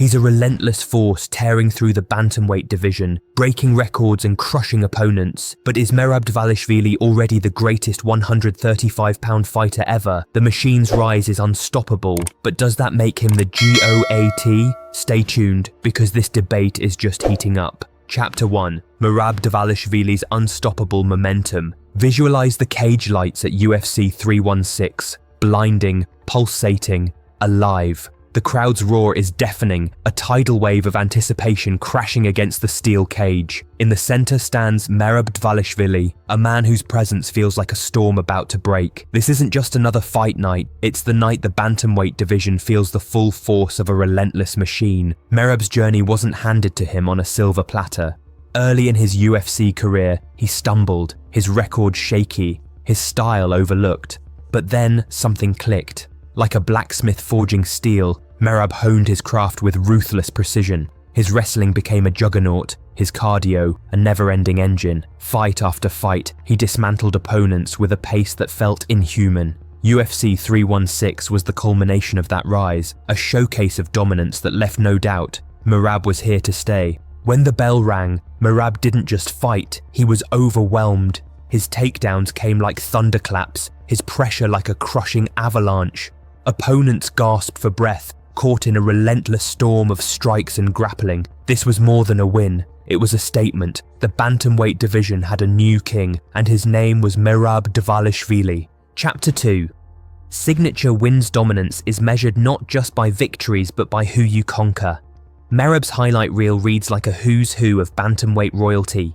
He's a relentless force tearing through the bantamweight division, breaking records and crushing opponents. But is Merab Dvalishvili already the greatest 135-pound fighter ever? The machine's rise is unstoppable, but does that make him the GOAT? Stay tuned, because this debate is just heating up. Chapter 1. Merab Dvalishvili's unstoppable momentum. Visualize the cage lights at UFC 316. Blinding, pulsating, alive. The crowd's roar is deafening, a tidal wave of anticipation crashing against the steel cage. In the center stands Merab Dvalishvili, a man whose presence feels like a storm about to break. This isn't just another fight night, it's the night the bantamweight division feels the full force of a relentless machine. Merab's journey wasn't handed to him on a silver platter. Early in his UFC career, he stumbled, his record shaky, his style overlooked. But then something clicked. Like a blacksmith forging steel, Merab honed his craft with ruthless precision. His wrestling became a juggernaut, his cardio a never-ending engine. Fight after fight, he dismantled opponents with a pace that felt inhuman. UFC 316 was the culmination of that rise, a showcase of dominance that left no doubt. Merab was here to stay. When the bell rang, Merab didn't just fight, he was overwhelmed. His takedowns came like thunderclaps, his pressure like a crushing avalanche. Opponents gasped for breath, caught in a relentless storm of strikes and grappling. This was more than a win, it was a statement. The bantamweight division had a new king, and his name was Merab Dvalishvili. Chapter 2. Signature wins dominance is measured not just by victories but by who you conquer. Merab's highlight reel reads like a who's who of bantamweight royalty.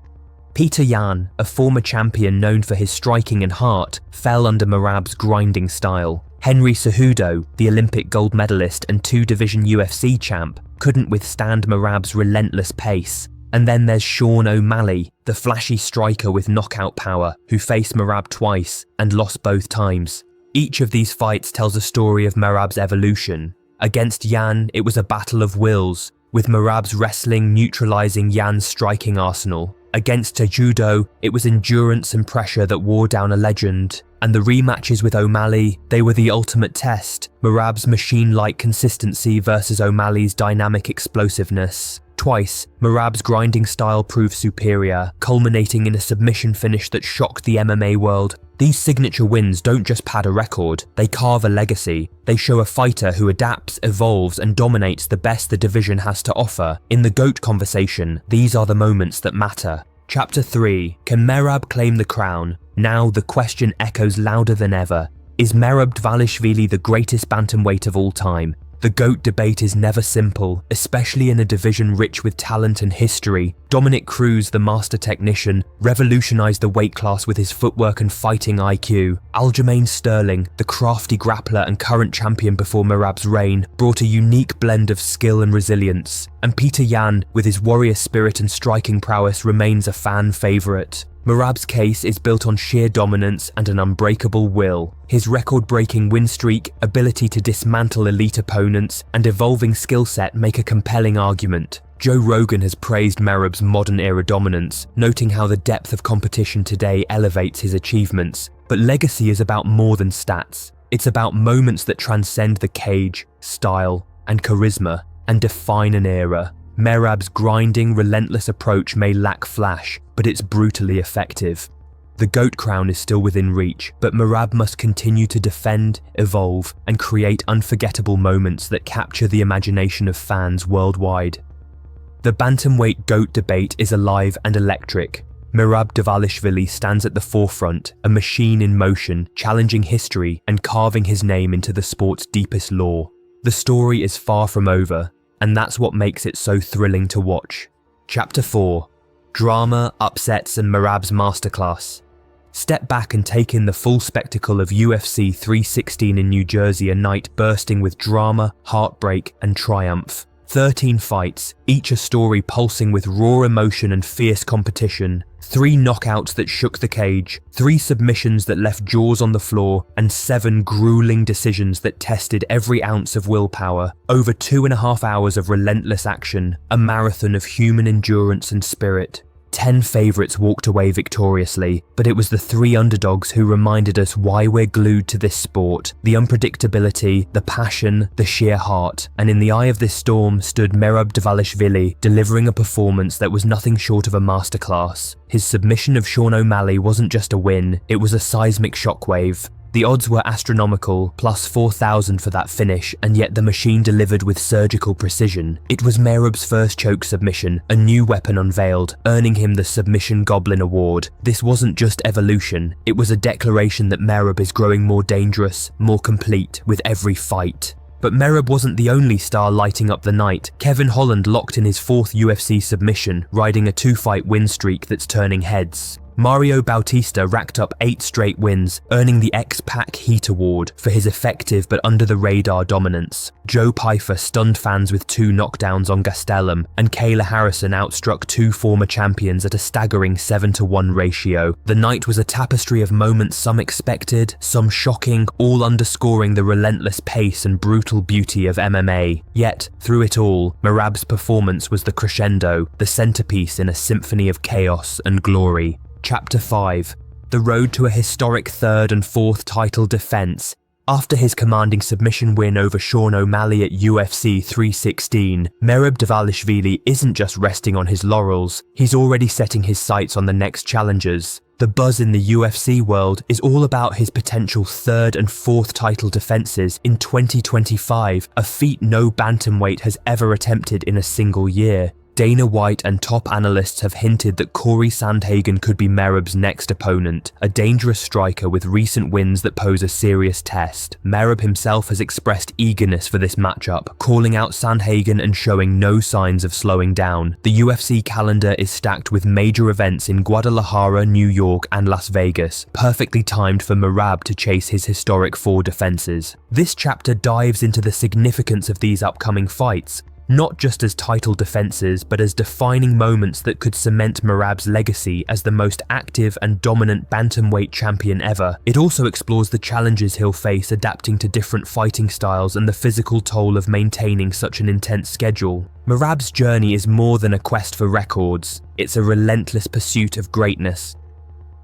Petr Yan, a former champion known for his striking and heart, fell under Morabs' grinding style. Cejudo, the Olympic gold medalist and two-division UFC champ, couldn't withstand Morab's relentless pace. And then there's Sean O'Malley, the flashy striker with knockout power, who faced Merab twice and lost both times. Each of these fights tells a story of Merab's evolution. Against Yan, it was a battle of wills, with Morab's wrestling neutralizing Yan's striking arsenal. Against Cejudo, it was endurance and pressure that wore down a legend. And the rematches with O'Malley, they were the ultimate test. Morab's machine-like consistency versus O'Malley's dynamic explosiveness. Twice, Merab's grinding style proved superior, culminating in a submission finish that shocked the MMA world. These signature wins don't just pad a record, they carve a legacy. They show a fighter who adapts, evolves, and dominates the best the division has to offer. In the GOAT conversation, these are the moments that matter. Chapter 3. Can Merab claim the crown? Now the question echoes louder than ever. Is Merab Dvalishvili the greatest bantamweight of all time? The GOAT debate is never simple, especially in a division rich with talent and history. Dominick Cruz, the master technician, revolutionized the weight class with his footwork and fighting IQ. Aljamain, the crafty grappler and current champion before Merab's reign, brought a unique blend of skill and resilience. And Petr Yan, with his warrior spirit and striking prowess, remains a fan favorite. Merab's case is built on sheer dominance and an unbreakable will. His record-breaking win streak, ability to dismantle elite opponents, and evolving skill set make a compelling argument. Joe Rogan has praised Merab's modern-era dominance, noting how the depth of competition today elevates his achievements. But legacy is about more than stats. It's about moments that transcend the cage, style, and charisma, and define an era. Merab's grinding, relentless approach may lack flash, but it's brutally effective. The GOAT crown is still within reach, but Merab must continue to defend, evolve, and create unforgettable moments that capture the imagination of fans worldwide. The bantamweight GOAT debate is alive and electric. Merab Dvalishvili stands at the forefront, a machine in motion, challenging history and carving his name into the sport's deepest lore. The story is far from over, and that's what makes it so thrilling to watch. Chapter 4. Drama, upsets, and Merab's Masterclass. Step back and take in the full spectacle of UFC 316 in New Jersey, a night bursting with drama, heartbreak, and triumph. 13 fights, each a story pulsing with raw emotion and fierce competition. 3 knockouts that shook the cage, 3 submissions that left jaws on the floor, and 7 grueling decisions that tested every ounce of willpower. Over 2.5 hours of relentless action, a marathon of human endurance and spirit. 10 favourites walked away victoriously, but it was the 3 underdogs who reminded us why we're glued to this sport: the unpredictability, the passion, the sheer heart. And in the eye of this storm stood Merab Dvalishvili, delivering a performance that was nothing short of a masterclass. His submission of Sean O'Malley wasn't just a win, it was a seismic shockwave. The odds were astronomical, plus 4,000 for that finish, and yet the machine delivered with surgical precision. It was Merab's first choke submission, a new weapon unveiled, earning him the Submission Goblin Award. This wasn't just evolution, it was a declaration that Merab is growing more dangerous, more complete with every fight. But Merab wasn't the only star lighting up the night. Kevin Holland locked in his 4th UFC submission, riding a 2-fight win streak that's turning heads. Mario Bautista racked up 8 straight wins, earning the X-Pac Heat Award for his effective but under-the-radar dominance. Joe Pyfer stunned fans with 2 knockdowns on Gastelum, and Kayla Harrison outstruck 2 former champions at a staggering 7-to-1 ratio. The night was a tapestry of moments, some expected, some shocking, all underscoring the relentless pace and brutal beauty of MMA. Yet, through it all, Merab's performance was the crescendo, the centerpiece in a symphony of chaos and glory. Chapter 5. The road to a historic 3rd and 4th title defense. After his commanding submission win over Sean O'Malley at UFC 316, Merab Dvalishvili isn't just resting on his laurels, he's already setting his sights on the next challengers. The buzz in the UFC world is all about his potential 3rd and 4th title defenses in 2025, a feat no bantamweight has ever attempted in a single year. Dana White and top analysts have hinted that Cory Sandhagen could be Merab's next opponent, a dangerous striker with recent wins that pose a serious test. Merab himself has expressed eagerness for this matchup, calling out Sandhagen and showing no signs of slowing down. The UFC calendar is stacked with major events in Guadalajara, New York and Las Vegas, perfectly timed for Merab to chase his historic 4 defenses. This chapter dives into the significance of these upcoming fights, not just as title defenses, but as defining moments that could cement Merab's legacy as the most active and dominant bantamweight champion ever. It also explores the challenges he'll face adapting to different fighting styles and the physical toll of maintaining such an intense schedule. Merab's journey is more than a quest for records, it's a relentless pursuit of greatness.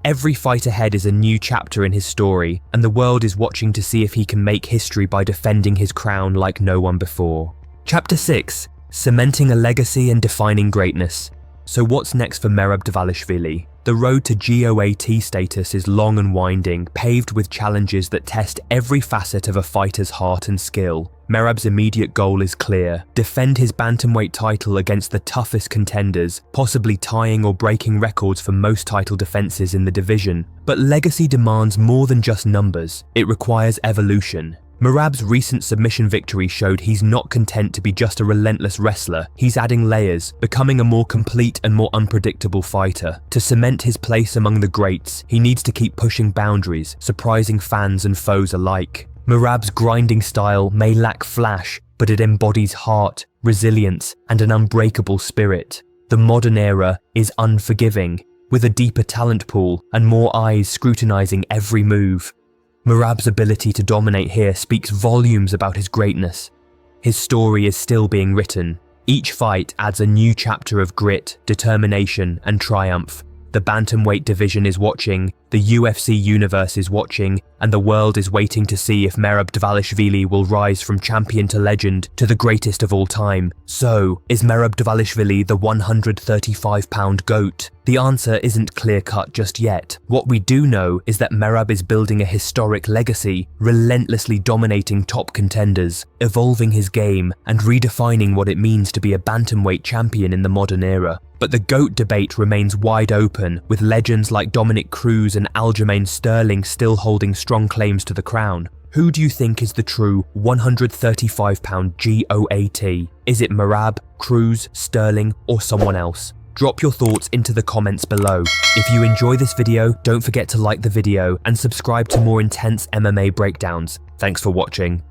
Every fight ahead is a new chapter in his story, and the world is watching to see if he can make history by defending his crown like no one before. Chapter 6. Cementing a legacy and defining greatness. So what's next for Merab Dvalishvili? The road to GOAT status is long and winding, paved with challenges that test every facet of a fighter's heart and skill. Merab's immediate goal is clear: defend his bantamweight title against the toughest contenders, possibly tying or breaking records for most title defenses in the division. But legacy demands more than just numbers, it requires evolution. Merab's recent submission victory showed he's not content to be just a relentless wrestler, he's adding layers, becoming a more complete and more unpredictable fighter. To cement his place among the greats, he needs to keep pushing boundaries, surprising fans and foes alike. Merab's grinding style may lack flash, but it embodies heart, resilience, and an unbreakable spirit. The modern era is unforgiving, with a deeper talent pool and more eyes scrutinizing every move. Merab's ability to dominate here speaks volumes about his greatness. His story is still being written. Each fight adds a new chapter of grit, determination, and triumph. The bantamweight division is watching, the UFC universe is watching, and the world is waiting to see if Merab Dvalishvili will rise from champion to legend to the greatest of all time. So, is Merab Dvalishvili the 135-pound GOAT? The answer isn't clear-cut just yet. What we do know is that Merab is building a historic legacy, relentlessly dominating top contenders, evolving his game, and redefining what it means to be a bantamweight champion in the modern era. But the GOAT debate remains wide open, with legends like Dominick, Cruz and Aljamain still holding strong claims to the crown. Who do you think is the true 135-pound GOAT? Is it Merab, Cruz, Sterling, or someone else? Drop your thoughts into the comments below. If you enjoy this video, don't forget to like the video and subscribe to more intense MMA breakdowns. Thanks for watching.